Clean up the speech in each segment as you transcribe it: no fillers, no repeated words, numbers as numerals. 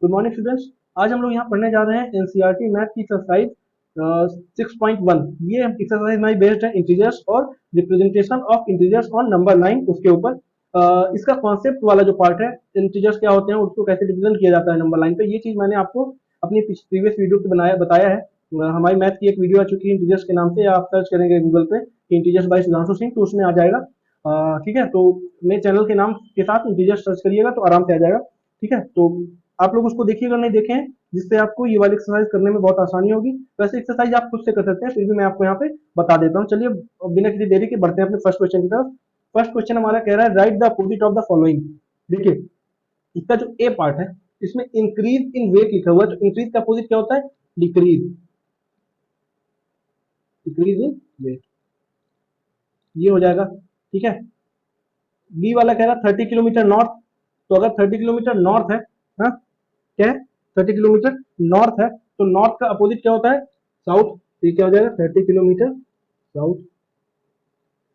Good morning students. आज हम लोग यहाँ पढ़ने जा रहे हैं एनसीईआरटी मैथ की एक्सरसाइज 6.1। ये एक्सरसाइज हमारी बेस्ड है इंटीजर्स और representation of integers on number line उसके ऊपर। इसका कॉन्सेप्ट वाला जो पार्ट है, इंटीजर्स क्या होते हैं, उसको कैसे रिप्रेजेंट किया जाता है नंबर लाइन पे, ये चीज मैंने आपको अपनी प्रीवियस वीडियो पे बताया है। हमारी मैथ की एक वीडियो आ चुकी है इंटीजर्स के नाम से, या आप सर्च करेंगे गूगल पे इंटीजर्स बाय सुधांशु सिंह तो उसमें आ जाएगा। ठीक है, तो मेरे चैनल के नाम के साथ इंटीजर्स सर्च करिएगा तो आराम से आ जाएगा। ठीक है, तो आप लोग उसको देखिएगा, नहीं देखे हैं, जिससे आपको ये वाली एक्सरसाइज करने में बहुत आसानी होगी। वैसे एक्सरसाइज आप खुद से कर सकते हैं, फिर भी मैं आपको यहाँ पे बता देता हूँ। चलिए बिना किसी देरी के बढ़ते हैं अपने फर्स्ट क्वेश्चन की तरफ। फर्स्ट क्वेश्चन हमारा कह रहा है write the opposite of the following. देखिए इसका जो ए पार्ट है इसमें इंक्रीज इन वेट लिखा हुआ है, तो इंक्रीज का अपोजिट क्या होता है? डिक्रीज। डिक्रीज इन वेट, ये हो जाएगा। ठीक है, बी वाला कह रहा है 30 किलोमीटर नॉर्थ। तो अगर 30 किलोमीटर नॉर्थ है, हाँ क्या है, 30 किलोमीटर नॉर्थ है, तो नॉर्थ का अपोजिट क्या होता है? साउथ। तो ये क्या हो जाएगा? 30 किलोमीटर साउथ।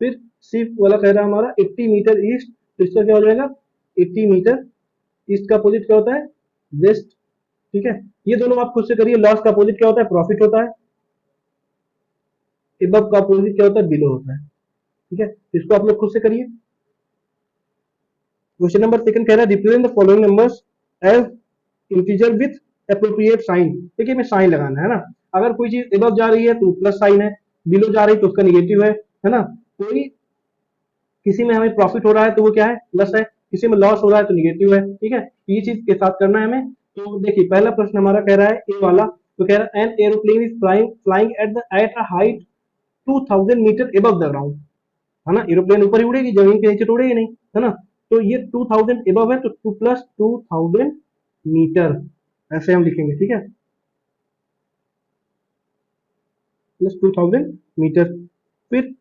फिर सी वाला कह रहा है हमारा 80 मीटर ईस्ट, तो इसका क्या हो जाएगा? 80 मीटर ईस्ट का अपोजिट क्या होता है? वेस्ट। ठीक है, ये दोनों आप खुद से करिए। लॉस का अपोजिट क्या होता है? प्रॉफिट होता है। एबव का अपोजिट क्या होता है? बिलो होता है। ठीक है, इसको आप लोग खुद से करिए। क्वेश्चन नंबर सेकंड कह रहा है represent the following numbers as integer with appropriate sign. देखिए मैं साइन लगाना है ना, अगर कोई चीज एबव जा रही है तो प्लस साइन है, बिलो जा रही है तो उसका निगेटिव है ना। कोई किसी में हमें प्रॉफिट हो रहा है तो वो क्या है? प्लस है, किसी में लॉस हो रहा है तो निगेटिव है। ठीक है, ये चीज के साथ करना है हमें। तो देखिए पहला प्रश्न हमारा कह रहा है ए वाला, तो कह रहा है an aeroplane is flying at a height 2000 metre above the ground. है ना, एरोप्लेन ऊपर ही उड़ेगी, जमीन के नीचे तो उड़ेगी नहीं, है ना। तो ये 2000 एबव है, तो 2 प्लस 2000 मीटर ऐसे हम लिखेंगे। ठीक है, प्लस 2000 मीटर। फिर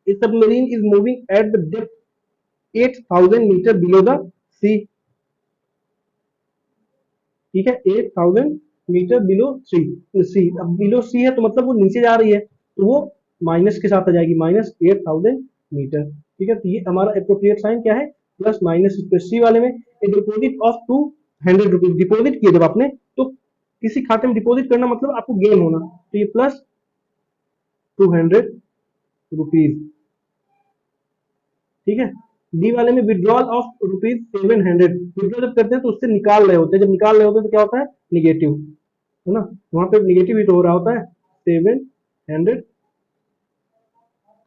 submarine is moving at the depth 8000 meter below the sea. ठीक है, 8000 मीटर बिलो सी। अब बिलो सी है तो मतलब वो नीचे जा रही है, तो वो माइनस के साथ आ जाएगी, -8000 मीटर। ठीक है, तो ये हमारा अप्रोप्रिएट साइन क्या है? Plus minus. सी वाले में ए डिपोजिट ऑफ 200 रुपीज डिपोजिट किए जब आपने, तो किसी खाते में डिपोजिट करना मतलब आपको गेन होना, तो ये प्लस 200 रुपीज। ठीक है, डी वाले में विड्रॉल ऑफ ₹700। विड्रॉल जब करते हैं तो उससे निकाल रहे होते हैं, जब निकाल रहे होते हैं तो क्या होता है? निगेटिव, है ना, वहां पे निगेटिव ही तो हो रहा होता है, 700।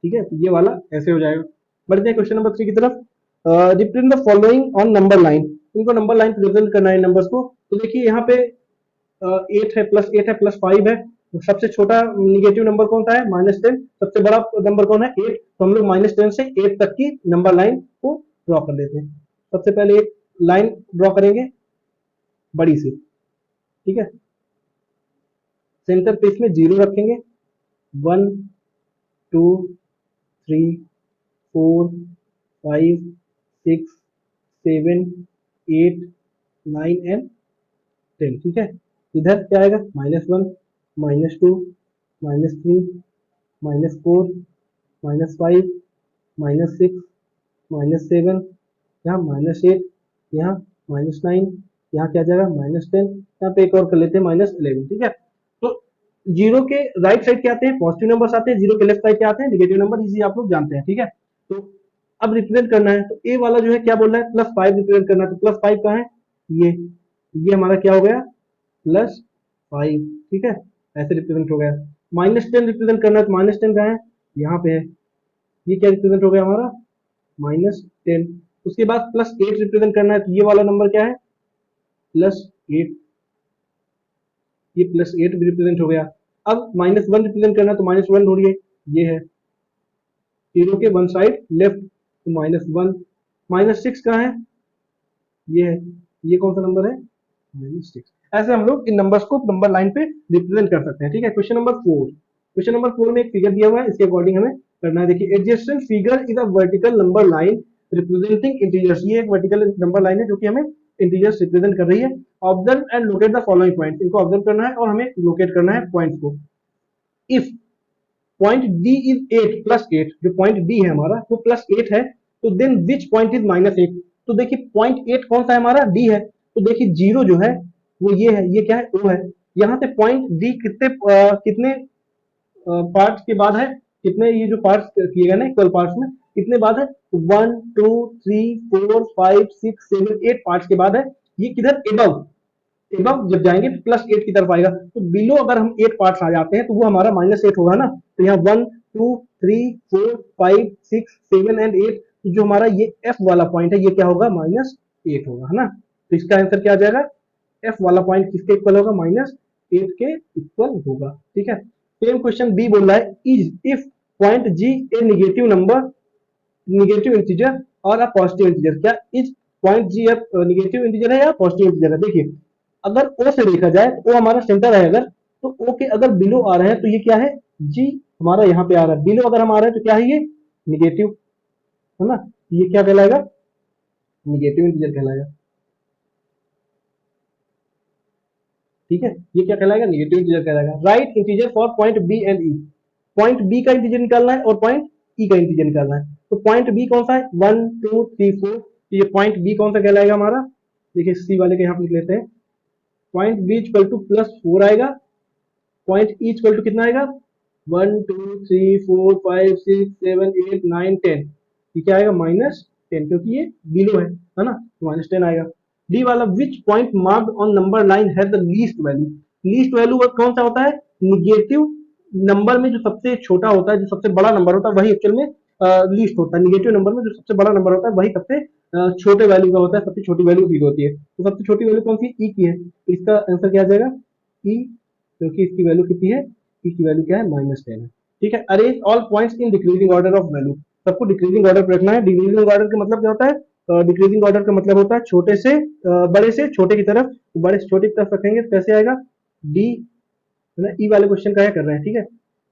ठीक है, तो ये वाला ऐसे हो जाएगा। बढ़ते हैं क्वेश्चन नंबर 3 की तरफ। Represent the following on number line. इनको नंबर लाइन पे रिप्रेजेंट करना है नंबर्स को। तो देखिए यहाँ पे 8 है, +8 है, +5 है। तो सबसे छोटा निगेटिव नंबर कौन सा है? -10। सबसे बड़ा नंबर कौन है? 8। तो हम लोग -10 से 8 तक की नंबर लाइन को ड्रॉ कर लेते हैं। सबसे पहले एक लाइन ड्रॉ करेंगे बड़ी सी। ठीक है, सेंटर पे इसमें 0 रखेंगे। 1 2 3 4 5 6 7 8 9 एंड 10। ठीक है, इधर क्या आएगा? -1 -2 -3 -4 -5 -6 -7, यहाँ -8, यहाँ -9, यहाँ क्या जाएगा? -10। यहाँ पे एक और कर लेते हैं -11। ठीक है, तो जीरो के राइट साइड क्या आते हैं? पॉजिटिव नंबर्स आते हैं। जीरो के लेफ्ट साइड क्या आते हैं? Negative number. इसी आप लोग जानते हैं। ठीक है, तो अब रिप्रेजेंट करना है, तो ए वाला जो है क्या बोल रहा है? +5 रिप्रेजेंट करना है। तो +5 कहाँ है? ये हमारा क्या हो गया? +5। ठीक है, ऐसे रिप्रेजेंट हो गया। -10 रिप्रेजेंट करना है, तो -10 कहाँ है? यहाँ पे है। ये क्या रिप्रेजेंट हो गया हमारा? -10। उसके बाद +8 रिप्रेजेंट करना है, तो ये वाला नंबर क्या है? +8। ये +8 भी रिप्रेजेंट हो गया। अब -1 रिप्रेजेंट करना है, तो -1 ढूंढिए, ये है। जीरो के वन साइड लेफ्ट, तो -1। -6 कहाँ है? ये है। ये कौन सा नंबर है? -6। ऐसे हम लोग इन नंबर्स को नंबर लाइन पे रिप्रेजेंट कर सकते हैं। ठीक है, क्वेश्चन नंबर 4। क्वेश्चन नंबर 4 में एक फिगर दिया हुआ है, इसके अकॉर्डिंग हमें करना है। देखिए adjacent figure is a vertical number line representing integers. ये एक वर्टिकल नंबर लाइन है जो कि हमें इंटीजर्स रिप्रेजेंट कर रही है। Observe and locate the following point. इनको ऑब्जर्व करना है और हमें लोकेट करना है पॉइंट्स को। इफ पॉइंट डी इज 8 +8, जो पॉइंट डी है हमारा वो +8 है, तो देन विच पॉइंट इज -8। तो देखिए पॉइंट 8 कौन सा है हमारा? डी है। तो देखिए जीरो जो है वो ये है, ये क्या है, ओ है। यहाँ से पॉइंट डी कितने पार्ट्स के बाद है, कितने ये जो पार्ट्स किए गए ना इक्वल पार्ट्स में, कितने बाद है, 1 2 3 4 5 6 7 8 पार्ट्स के बाद है। ये किधर, एबव, एबव जब जाएंगे तो +8 की तरफ आएगा। तो बिलो अगर हम 8 पार्ट्स आ जाते हैं तो वो हमारा -8 होगा ना। तो यहाँ 1 2 3 4 5 6 7 एंड 8, जो हमारा ये एफ वाला पॉइंट है ये क्या होगा, -8 होगा, है ना। तो इसका आंसर क्या आ जाएगा, एफ वाला पॉइंट किसके इक्वल होगा, -8 के इक्वल होगा। ठीक है। सेम क्वेश्चन बी बोल रहा है, is if point G a negative number, negative integer और अ पॉजिटिव इंटीजर, क्या is point G F negative integer है या पॉजिटिव इंटीजर है। देखिए अगर ओ से देखा जाए तो ओ हमारा सेंटर है, अगर तो ओ के अगर बिलो आ रहे हैं तो ये क्या है, जी हमारा यहाँ पे आ रहा है, बिलो अगर हम आ रहे हैं तो क्या है, ये निगेटिव, है ना। ये क्या कहलाएगा, निगेटिव इंटीजर कहलाएगा। ठीक है, ये क्या कहलाएगा, निगेटिव इंटीजर कहलाएगा। Right integer for point B and E, point B का इंटीजर निकालना है और पॉइंट ई का इंटीजर निकालना है। तो पॉइंट बी कौन सा है, 1 2 3 4, तो ये पॉइंट बी कौन सा कहलाएगा हमारा, देखिए सी वाले के यहाँ पे लिख लेते हैं। पॉइंट बी इक्वल टू +4 आएगा, पॉइंट ई इक्वल टू कितना आएगा, 1 2 3 4 5 6 7 8 9 10, ये क्या आएगा, -10, क्योंकि ये बिलो है ना, तो -10 आएगा। डी वाला, which point marked on number line has the least value, least value कौन सा होता है, निगेटिव नंबर में जो सबसे छोटा होता है, जो सबसे बड़ा नंबर होता है वही एक्चुअल में लीस्ट होता है। निगेटिव नंबर में जो सबसे बड़ा नंबर होता है वही सबसे छोटे वैल्यू का होता है, सबसे छोटी वैल्यू जीरो होती है। तो सबसे छोटी वैल्यू कौन सी, ई की है, तो इसका आंसर क्या आ जाएगा, ई, क्योंकि इसकी वैल्यू कितनी है, ई की वैल्यू क्या है, -10 है। ठीक है। Arrange all points in decreasing order of value, सबको डिक्रीजिंग ऑर्डर पर रखना है। डिक्रीजिंग ऑर्डर का मतलब क्या होता है, डिक्रीजिंग ऑर्डर का मतलब होता है छोटे से बड़े से छोटे की तरफ, तो बड़े से छोटे की तरफ रखेंगे तो कैसे आएगा, डी, है ना। ई वाले क्वेश्चन का है कर रहे हैं। ठीक है,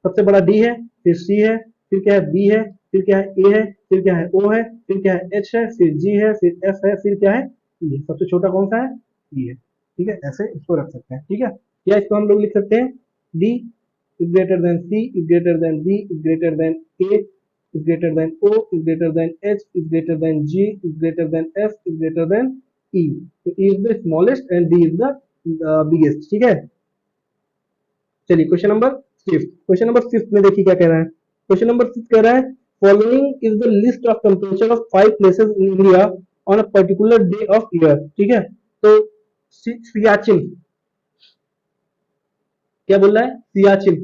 सबसे बड़ा डी है, फिर सी है, फिर क्या है, बी है, फिर क्या है, ए है, फिर क्या है, ओ है, फिर क्या है, एच है, फिर जी है, फिर एफ है, फिर क्या है, ई है। सबसे छोटा कौन सा है, ई है। ठीक है, ऐसे इसको रख सकते हैं। ठीक है, या इसको हम लोग लिख सकते हैं, D is greater than C, is greater than B, is greater than A, is greater than O, is greater than H, is greater than G, is greater than F, is greater than E. So E is the smallest and D is the biggest. ठीक है। चलिए question number fifth, question number fifth में देखिए क्या कह रहा है। Question number fifth कह रहा है, following is the list of temperature of 5 places in India on a particular day of year. ठीक है, तो सियाचिन, क्या बोल रहा है, Siachen,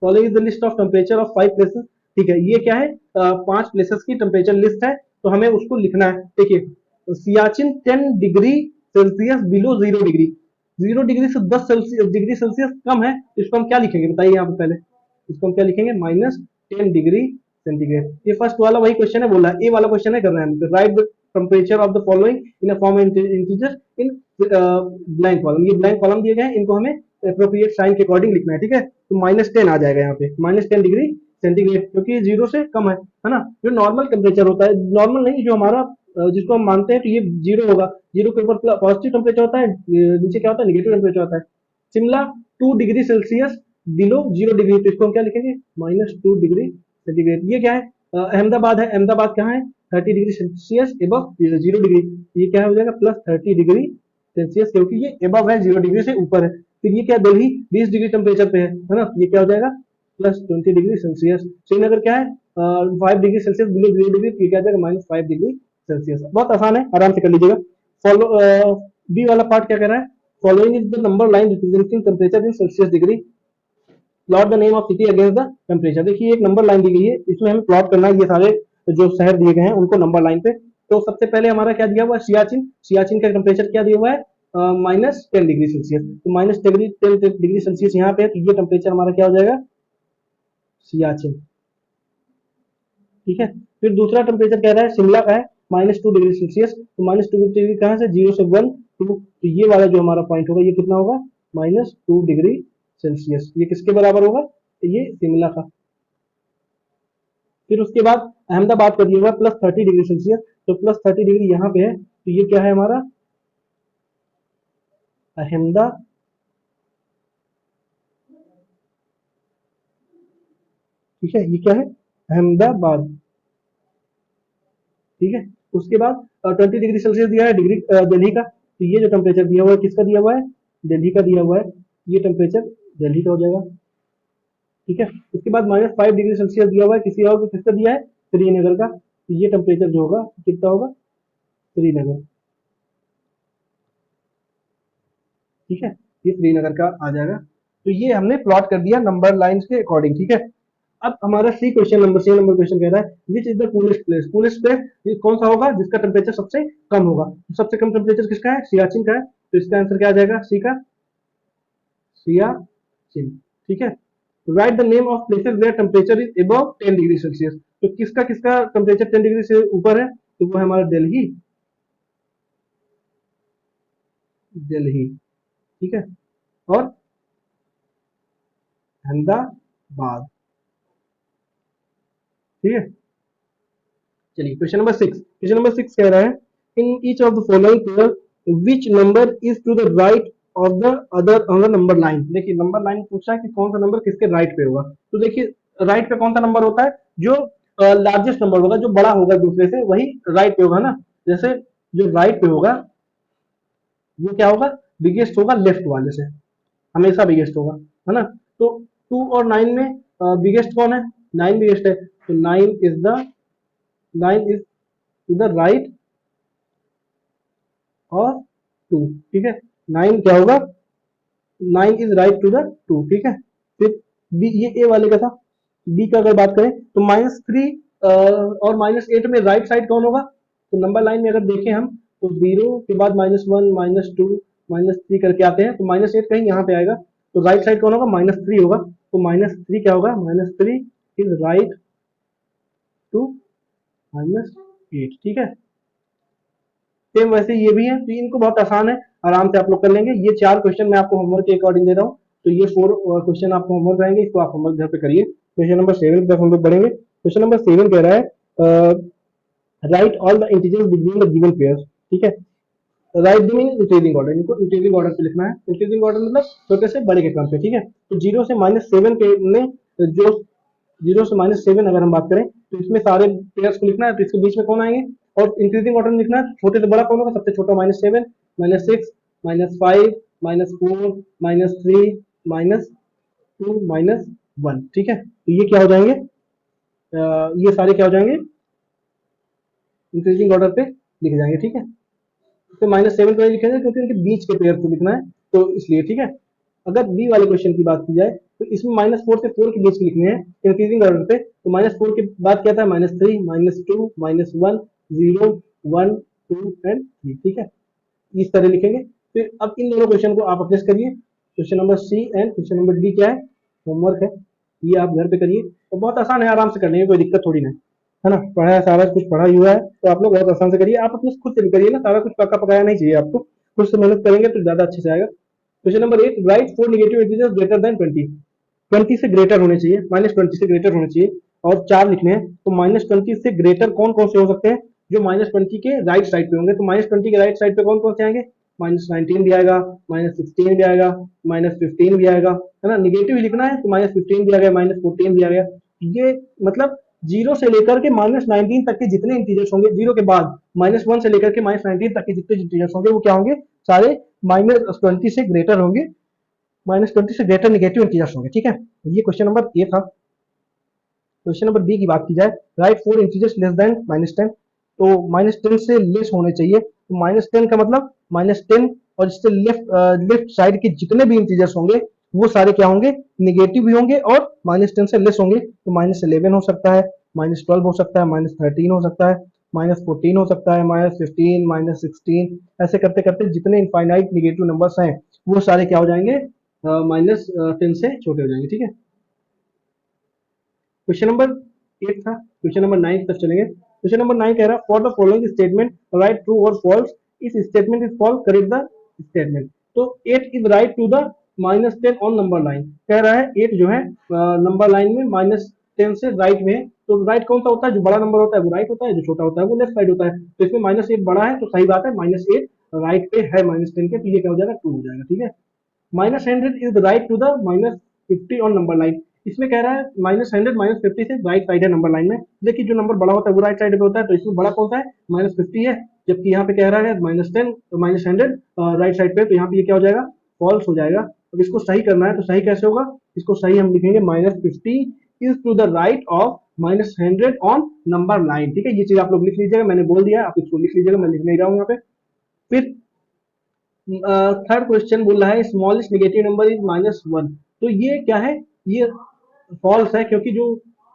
following the list of temperature of 5 places. ठीक है, ये क्या है, 5 प्लेसेस की टेम्परेचर लिस्ट है, तो हमें उसको लिखना है। देखिए Siachen 10 degree Celsius below 0 degree, 0 degree से 10 डिग्री सेल्सियस कम है, इसको हम क्या लिखेंगे बताइए, यहाँ पे पहले इसको हम क्या लिखेंगे, -10 डिग्री सेंटीग्रेड। ये फर्स्ट वाला वही क्वेश्चन है, बोला ए वाला क्वेश्चन है कर रहे हैं, right the temperature of the following in a form integer in blank column. ये ब्लैंक कॉलम दिए गए हैं, इनको हमें अप्रोप्रिएट साइन के अकॉर्डिंग लिखना है। ठीक है, तो -10 आ जाएगा यहाँ पे, -10 डिग्री सेंटीग्रेड, क्योंकि जीरो से कम है ना। जो नॉर्मल टेम्परेचर होता है, नॉर्मल नहीं, जो हमारा जिसको हम मानते हैं तो ये जीरो होगा, जीरो के ऊपर पॉजिटिव टेम्परेचर होता है, नीचे क्या होता है, निगेटिव टेम्परेचर होता है। Shimla 2 degree Celsius below 0 degree, तो इसको हम क्या लिखेंगे, -2 डिग्री सेंटीग्रेड। ये क्या है, अहमदाबाद है, अहमदाबाद कहाँ है, 30 डिग्री सेल्सियस एबव 0 डिग्री, ये क्या हो जाएगा, +30 डिग्री सेल्सियस, क्योंकि ये एबव है, 0 डिग्री से ऊपर है। फिर ये क्या, दिल्ली 20 डिग्री टेम्परेचर पे है ना, ये क्या हो जाएगा, +20 डिग्री सेल्सियस। श्रीनगर क्या है, 5 डिग्री सेल्सियस बिलो 0 डिग्री, ये क्या हो जाएगा, -5 डिग्री सेल्सियस। बहुत आसान है, आराम से कर लीजिएगा। फॉलो, बी वाला पार्ट क्या कह रहा है, following is the number line representing temperature in Celsius degree, plot the name of city against the temperature. देखिए एक नंबर लाइन दी गई है, इसमें हमें प्लॉट करना है, ये सारे जो शहर दिए गए हैं उनको नंबर लाइन पे। तो सबसे पहले हमारा क्या दिया हुआ है, सियाचिन, सियाचिन का टेम्परेचर क्या दिया हुआ है, -10 डिग्री सेल्सियस, तो -10 डिग्री सेल्सियस यहाँ पे है, तो ये टेम्परेचर हमारा क्या हो जाएगा, सियाचिन। ठीक है, फिर दूसरा टेम्परेचर कह रहा है, शिमला का है -2 डिग्री सेल्सियस, तो -2 डिग्री कहाँ से, 0 से 1 2, तो ये वाला जो हमारा पॉइंट होगा ये कितना होगा, -2 डिग्री सेल्सियस। ये किसके बराबर होगा, तो ये शिमला का। फिर उसके बाद अहमदाबाद का दिया हुआ +30 डिग्री सेल्सियस, तो +30 डिग्री यहाँ पे है, तो ये क्या है हमारा, अहमदाबाद। ठीक है, ये क्या है, अहमदाबाद। ठीक है, उसके बाद 20 डिग्री सेल्सियस दिया है, डिग्री दिल्ली का, तो ये जो टेम्परेचर दिया हुआ है किसका दिया हुआ है, दिल्ली का दिया हुआ है, ये टेम्परेचर दिल्ली का हो जाएगा। ठीक है, उसके बाद -5 डिग्री सेल्सियस दिया हुआ है किसी और को, किसका दिया है, श्रीनगर का, तो ये टेम्परेचर जो होगा कितना होगा, श्रीनगर। ठीक है, ये श्रीनगर का आ जाएगा। तो ये हमने प्लॉट कर दिया नंबर लाइंस के अकॉर्डिंग। ठीक है, अब हमारा सी नंबर क्वेश्चन कह रहा है which is the coolest place ये कौन सा होगा जिसका टेम्परेचर सबसे कम होगा, तो सबसे कम टेम्परेचर किसका है, सियाचिन का है, तो इसका आंसर क्या आ जाएगा, सी का, सियाचिन। ठीक है, write the name of places where temperature is above 10 degree Celsius, तो किसका किसका टेम्परेचर 10 डिग्री से ऊपर है, तो वो है हमारा दिल्ली, दिल्ली। ठीक है, और अहमदाबाद। ठीक है, चलिए क्वेश्चन नंबर 6 कह रहा है in each of the following pair which number is to the right of the other on the number line. देखिए नंबर लाइन पूछा है कि कौन सा नंबर किसके राइट पे होगा, तो देखिए राइट पे कौन सा नंबर होता है, जो लार्जेस्ट नंबर होगा, जो बड़ा होगा दूसरे से, वही राइट पे होगा ना। जैसे जो राइट पे होगा वो क्या होगा, बिगेस्ट होगा लेफ्ट वाले से, हमेशा बिगेस्ट होगा, है ना। तो 2 और 9 में बिगेस्ट कौन है, 9 बिगेस्ट है, तो 9 इज टू द राइट और 2। ठीक है, 9 क्या होगा, 9 इज राइट टू द 2। ठीक है, फिर बी, ये ए वाले का था। बी का अगर बात करें तो -3 और -8 में राइट साइड कौन होगा, तो नंबर लाइन में अगर देखें हम तो 0 के बाद -1 -2 -3 करके आते हैं, तो -8 कहीं यहाँ पे आएगा, तो राइट साइड कौन होगा, -3 होगा, तो -3 क्या होगा, -3 इज राइट टू -8। ठीक है, सेम वैसे ये भी है, तो इनको बहुत आसान है, आराम से आप लोग कर लेंगे। ये 4 क्वेश्चन मैं आपको होमवर्क के अकॉर्डिंग दे रहा हूँ, तो ये 4 क्वेश्चन आपको होमवर्क रहेंगे, इसको आप होमवर्क घर पे करिए। क्वेश्चन नंबर 7 की तरफ हम लोग बढ़ेंगे। क्वेश्चन नंबर 7 कह रहा है right all the integers between the given pairs. ठीक है, write the mean increasing order, इनको इंक्रीजिंग ऑर्डर पे लिखना है। इंक्रीजिंग ऑर्डर मतलब छोटे से बड़े के क्रम पे। ठीक है, तो 0 से -7 के में जो 0 से -7 अगर हम बात करें तो इसमें सारे पेयर्स को लिखना है, तो इसके बीच में कौन आएंगे, और इंक्रीजिंग ऑर्डर में लिखना है, छोटे से बड़ा कौन होगा, सबसे छोटा -7 -6 -5 -4 -3 -2 -1। ठीक है, तो ये क्या हो जाएंगे, ये सारे क्या हो जाएंगे, इंक्रीजिंग ऑर्डर पे लिखे जाएंगे। ठीक है, तो -7 को लिखेंगे क्योंकि उनके बीच के पेयर को लिखना है, तो इसलिए। ठीक है, अगर बी वाले क्वेश्चन की बात की जाए तो इसमें -4 से 4 के बीच के लिखने हैं इंक्रीजिंग ऑर्डर पे, तो -4 के बाद क्या था, -3 -2 -1 0 1 2 एंड 3। ठीक है, इस तरह लिखेंगे। फिर अब इन दोनों क्वेश्चन को आप अप्रेस करिए। Question number C and question number D क्या है, होमवर्क है, ये आप घर पे करिए, और बहुत आसान है, आराम से कर लेंगे, कोई दिक्कत थोड़ी ना है ना। पढ़ा है, सारा कुछ पढ़ा हुआ है, तो आप लोग बहुत आसान से करिए। आप अपने खुद से भी करिए ना, सारा कुछ पक्का पकाया नहीं चाहिए आपको, खुद से मेहनत करेंगे तो ज्यादा अच्छे से आएगा। Question number 8 right 4 negative integers greater than 20। 20 से ग्रेटर होने चाहिए, -20 से ग्रेटर होने चाहिए, और 4 लिखने हैं, तो -20 से ग्रेटर कौन कौन से हो सकते हैं, जो -20 के राइट साइड पे होंगे, तो -20 के राइट साइड पे कौन कौन से आएंगे, -19 भी आएगा, -16 भी आएगा, -15 भी आएगा, है ना। निगेटिव लिखना है तो -15 भी आ गया, -14 भी आ गया। ये मतलब 0 से लेकर के -19 तक के जितने इंटीजर्स होंगे, 0 के बाद -1 से लेकर के -19 तक के जितने इंटीजर्स होंगे, वो क्या होंगे, सारे -20 से ग्रेटर होंगे, -20 से ग्रेटर निगेटिव इंटीजर्स होंगे। ठीक है, ये क्वेश्चन नंबर ए था। क्वेश्चन नंबर बी की बात की जाए, राइट 4 इंटीजर्स लेस देन -10, तो -10 से लेस होने चाहिए, तो -10 का मतलब -10 और इससे लेफ्ट साइड के जितने भी इंटीजर्स होंगे वो सारे क्या होंगे, निगेटिव भी होंगे और -10 से लेस होंगे, तो -11 हो सकता है, -12 हो सकता है, -13 हो सकता है, -14 हो सकता है, -15 -16, ऐसे करते करते जितने इनफाइनाइट निगेटिव नंबर्स हैं वो सारे क्या हो जाएंगे, -10 से छोटे हो जाएंगे। ठीक है, क्वेश्चन नंबर 8 था। क्वेश्चन नंबर 9 तक चलेंगे। क्वेश्चन नंबर 9 कह रहा है for the following statement right true और फॉल्स, इस statement is false, correct the statement. तो 8 is right to the -10 on number line, कह रहा है 8 जो है नंबर लाइन में -10 से राइट में है, तो राइट कौन सा होता है, जो बड़ा नंबर होता है वो राइट होता है, जो छोटा होता है वो लेफ्ट साइड होता है, तो इसमें -8 बड़ा है, तो सही बात है, -8 राइट पे है -10 के, तो ये क्या हो जाएगा, 2 हो जाएगा। ठीक है, -100 is right to the -50 on number line, इसमें कह रहा है -100 -50 से राइट साइड है नंबर लाइन में। देखिए जो नंबर बड़ा होता है वो राइट साइड पे होता है, तो इसमें बड़ा कौन सा है, -50 है, जबकि यहाँ पे कह रहा है -10 तो -100 राइट साइड पे, तो यहाँ पे ये क्या हो जाएगा, फॉल्स हो जाएगा। अब इसको सही करना है तो सही कैसे होगा, इसको सही हम लिखेंगे -50 is to the right of -100 on number line. ठीक है, ये चीज आप लोग लिख लीजिएगा, मैंने बोल दिया, आप इसको लिख लीजिएगा, मैं लिख नहीं रहा हूँ यहाँ पे। फिर थर्ड क्वेश्चन बोल रहा है स्मॉलेस्ट नेगेटिव नंबर इज -1, तो ये क्या है, ये फॉल्स है, क्योंकि जो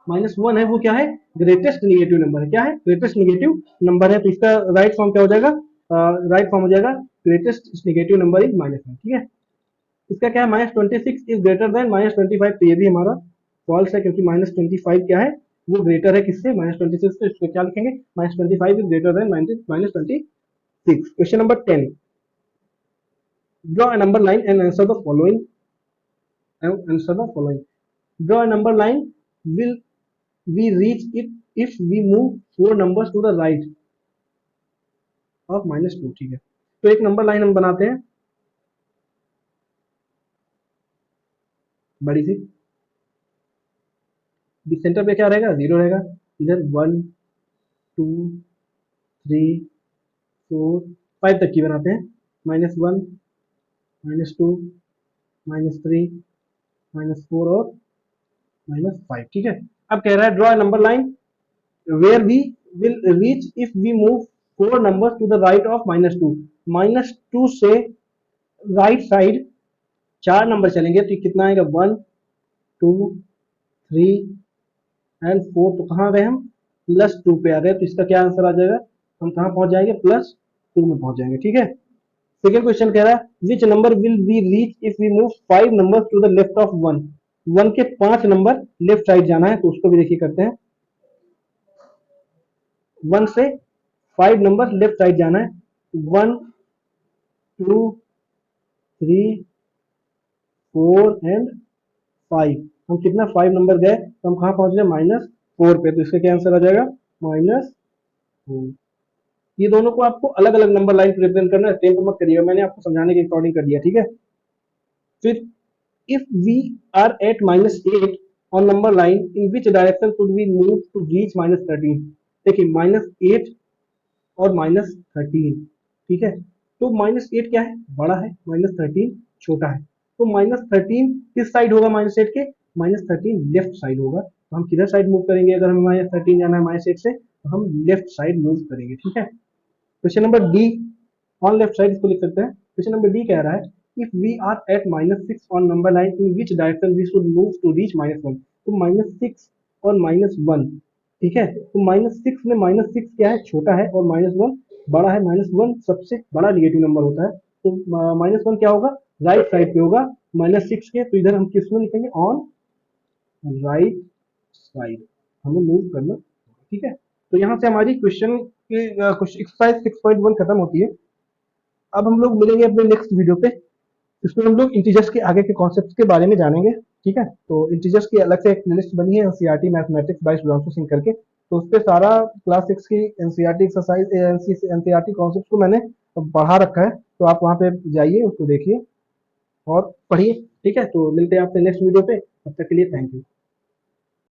-1 है वो क्या है, ग्रेटेस्ट नेगेटिव नंबर है। क्या है, ग्रेटेस्ट नेगेटिव नंबर है, तो इसका राइट फॉर्म क्या हो जाएगा, राइट फॉर्म हो जाएगा ग्रेटेस्ट नेगेटिव नंबर इज -1। ठीक है, इसका क्या है, -26 इज ग्रेटर देन -25, तो ये भी हमारा फॉल्स है, क्योंकि -25 क्या है, वो ग्रेटर है किससे, -26 से। इसको क्या लिखेंगे, -25 is greater than -26। Question number 10, draw a number line and answer the following. Draw a number line. Will we reach it if we move 4 numbers to the right of -2? ठीक है, तो एक नंबर लाइन हम बनाते हैं बड़ी सी, centre पे क्या रहेगा, 0 रहेगा, इधर 1 2 3 4 5 तक की बनाते हैं, -1 -2 -3 -4 और -5। ठीक है, अब कह रहा है draw number line where we will reach if we move 4 numbers to the right of -2। -2 से राइट साइड 4 नंबर चलेंगे, तो कितना आएगा, 1 2 3 एंड 4, तो कहाँ गए हम, +2 पे आ रहे हैं, तो इसका क्या आंसर आ जाएगा, हम कहाँ पहुंच जाएंगे, +2 में पहुंच जाएंगे। ठीक है, सेकेंड क्वेश्चन कह रहा है which number will we reach if we move 5 number to the left of 1। 1 के 5 नंबर लेफ्ट साइड जाना है, तो उसको भी देखिए करते हैं, 1 से 5 नंबर लेफ्ट साइड जाना है, 1 2 3 4 एंड 5, हम कितना 5 नंबर गए, तो हम कहाँ पहुंच गए, -4 पे, तो इसका क्या आंसर आ जाएगा, -4। ये दोनों को आपको अलग अलग नंबर लाइन रिप्रेजेंट करना है, सेम तो मत करिएगा, मैंने आपको समझाने के अकॉर्डिंग कर दिया। ठीक है, फिर if we are at -8 on number line in which direction should we move to reach -13। देखिए -8 और -13, ठीक है, तो -8 क्या है, बड़ा है, -13 छोटा है, तो -13 किस साइड होगा, -8 के, -13 लेफ्ट साइड होगा, तो हम किधर साइड मूव करेंगे, अगर हमें -13 जाना है -8 से, तो हम लेफ्ट साइड मूव करेंगे। ठीक है, question number D on left side, इसको लिख सकते हैं। क्वेश्चन नंबर डी कह रहा है if we are at -6 on number line in which direction we should move to reach -1। तो -6 और -1, ठीक है, तो -6 में -6 क्या है, छोटा है, और -1 बड़ा है, -1 सबसे बड़ा नेगेटिव नंबर होता है, तो -1 क्या होगा, राइट साइड पे होगा -6 के, तो इधर हम किस में लिखेंगे, ऑन राइट साइड हमें मूव करना। ठीक है, तो यहाँ से हमारी क्वेश्चन की एक्सरसाइज 6.1 खत्म होती है। अब हम लोग मिलेंगे अपने नेक्स्ट वीडियो पे, इसमें हम लोग इंटीजर्स के आगे के कॉन्सेप्ट्स के बारे में जानेंगे। ठीक है, तो इंटीजर्स की अलग से एक प्लेलिस्ट बनी है NCERT mathematics bye Sudhanshu Singh करके, तो उस पर सारा क्लास 6 की एनसीईआरटी एक्सरसाइज एनसीईआरटी कॉन्सेप्ट्स को मैंने बढ़ा रखा है, तो आप वहाँ पे जाइए, उसको देखिए और पढ़िए। ठीक है, तो मिलते हैं आपसे नेक्स्ट वीडियो पे, तब तक के लिए थैंक यू।